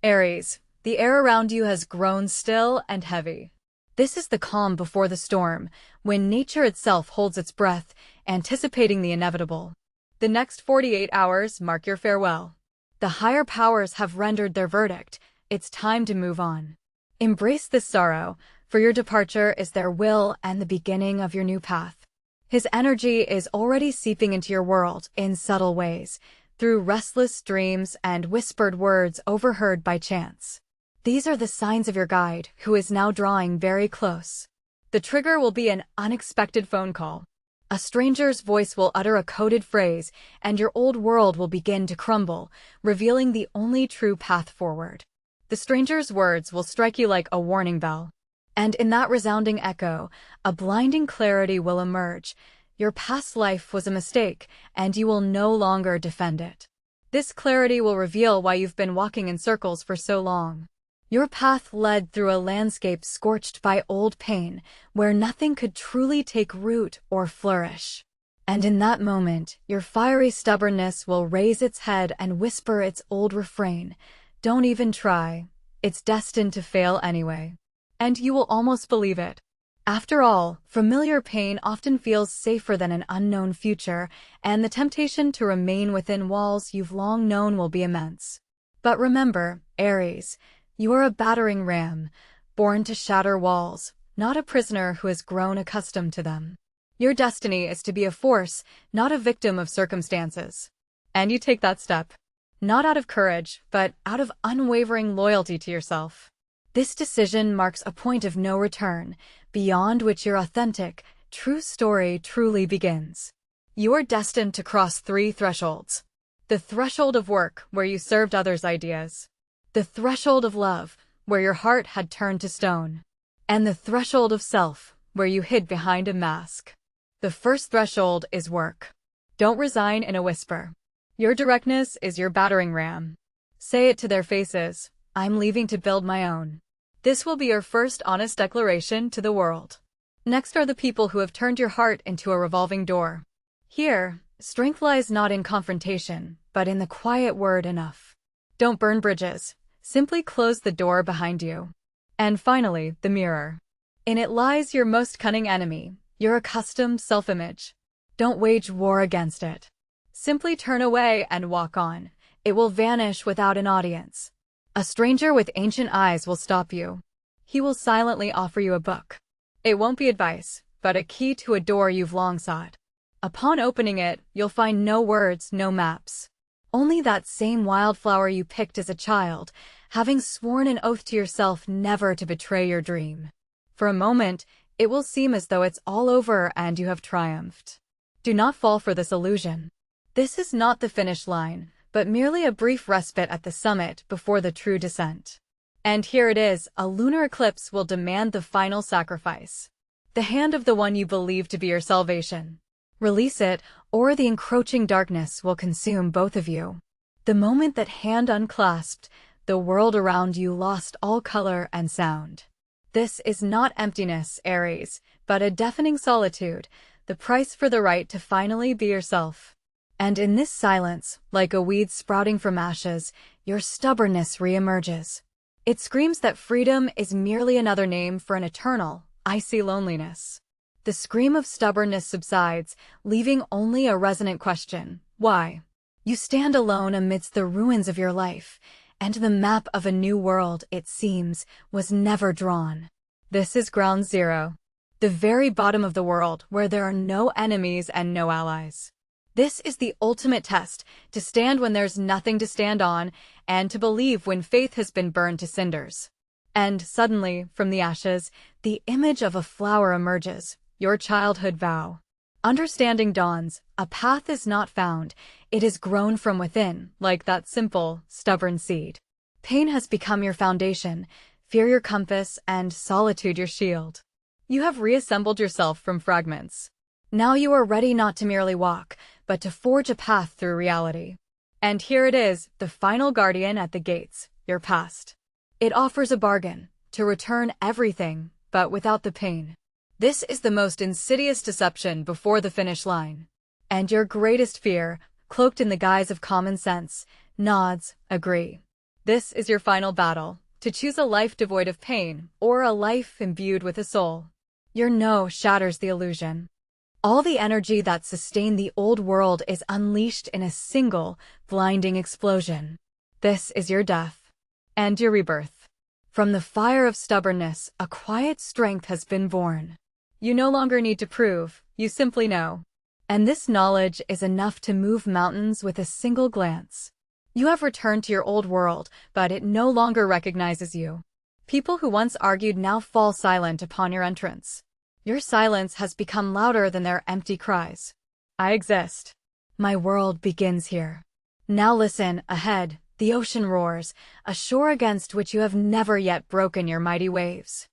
Aries, the air around you has grown still and heavy. This is the calm before the storm, when nature itself holds its breath, anticipating the inevitable. The next 48 hours mark your farewell. The higher powers have rendered their verdict. It's time to move on. Embrace this sorrow, for your departure is their will and the beginning of your new path. His energy is already seeping into your world in subtle ways, through restless dreams and whispered words overheard by chance. These are the signs of your guide, who is now drawing very close. The trigger will be an unexpected phone call. A stranger's voice will utter a coded phrase, and your old world will begin to crumble, revealing the only true path forward. The stranger's words will strike you like a warning bell. And in that resounding echo, a blinding clarity will emerge. Your past life was a mistake, and you will no longer defend it. This clarity will reveal why you've been walking in circles for so long. Your path led through a landscape scorched by old pain, where nothing could truly take root or flourish. And in that moment, your fiery stubbornness will raise its head and whisper its old refrain, "Don't even try. It's destined to fail anyway." And you will almost believe it. After all, familiar pain often feels safer than an unknown future, and the temptation to remain within walls you've long known will be immense. But remember, Aries, you are a battering ram, born to shatter walls, not a prisoner who has grown accustomed to them. Your destiny is to be a force, not a victim of circumstances. And you take that step, not out of courage, but out of unwavering loyalty to yourself. This decision marks a point of no return, beyond which your authentic, true story truly begins. You are destined to cross 3 thresholds. The threshold of work, where you served others' ideas. The threshold of love, where your heart had turned to stone. And the threshold of self, where you hid behind a mask. The first threshold is work. Don't resign in a whisper. Your directness is your battering ram. Say it to their faces, "I'm leaving to build my own." This will be your first honest declaration to the world. Next are the people who have turned your heart into a revolving door. Here, strength lies not in confrontation, but in the quiet word enough. Don't burn bridges. Simply close the door behind you. And finally, the mirror. In it lies your most cunning enemy, your accustomed self-image. Don't wage war against it. Simply turn away and walk on. It will vanish without an audience. A stranger with ancient eyes will stop you. He will silently offer you a book. It won't be advice, but a key to a door you've long sought. Upon opening it, you'll find no words, no maps. Only that same wildflower you picked as a child, having sworn an oath to yourself never to betray your dream. For a moment, it will seem as though it's all over and you have triumphed. Do not fall for this illusion. This is not the finish line, but merely a brief respite at the summit before the true descent. And here it is, a lunar eclipse will demand the final sacrifice. The hand of the one you believe to be your salvation. Release it, or the encroaching darkness will consume both of you. The moment that hand unclasped, the world around you lost all color and sound. This is not emptiness, Aries, but a deafening solitude, the price for the right to finally be yourself. And in this silence, like a weed sprouting from ashes, your stubbornness reemerges. It screams that freedom is merely another name for an eternal, icy loneliness. The scream of stubbornness subsides, leaving only a resonant question: why? You stand alone amidst the ruins of your life, and the map of a new world, it seems, was never drawn. This is ground zero. The very bottom of the world, where there are no enemies and no allies. This is the ultimate test, to stand when there's nothing to stand on, and to believe when faith has been burned to cinders. And suddenly, from the ashes, the image of a flower emerges, your childhood vow. Understanding dawns, a path is not found, it is grown from within, like that simple, stubborn seed. Pain has become your foundation, fear your compass, and solitude your shield. You have reassembled yourself from fragments. Now you are ready not to merely walk, but to forge a path through reality. And here it is, the final guardian at the gates, your past. It offers a bargain, to return everything, but without the pain. This is the most insidious deception before the finish line. And your greatest fear, cloaked in the guise of common sense, nods, agree. This is your final battle, to choose a life devoid of pain or a life imbued with a soul. Your no shatters the illusion. All the energy that sustained the old world is unleashed in a single, blinding explosion. This is your death. And your rebirth. From the fire of stubbornness, a quiet strength has been born. You no longer need to prove, you simply know. And this knowledge is enough to move mountains with a single glance. You have returned to your old world, but it no longer recognizes you. People who once argued now fall silent upon your entrance. Your silence has become louder than their empty cries. I exist. My world begins here. Now listen, ahead, the ocean roars, a shore against which you have never yet broken your mighty waves.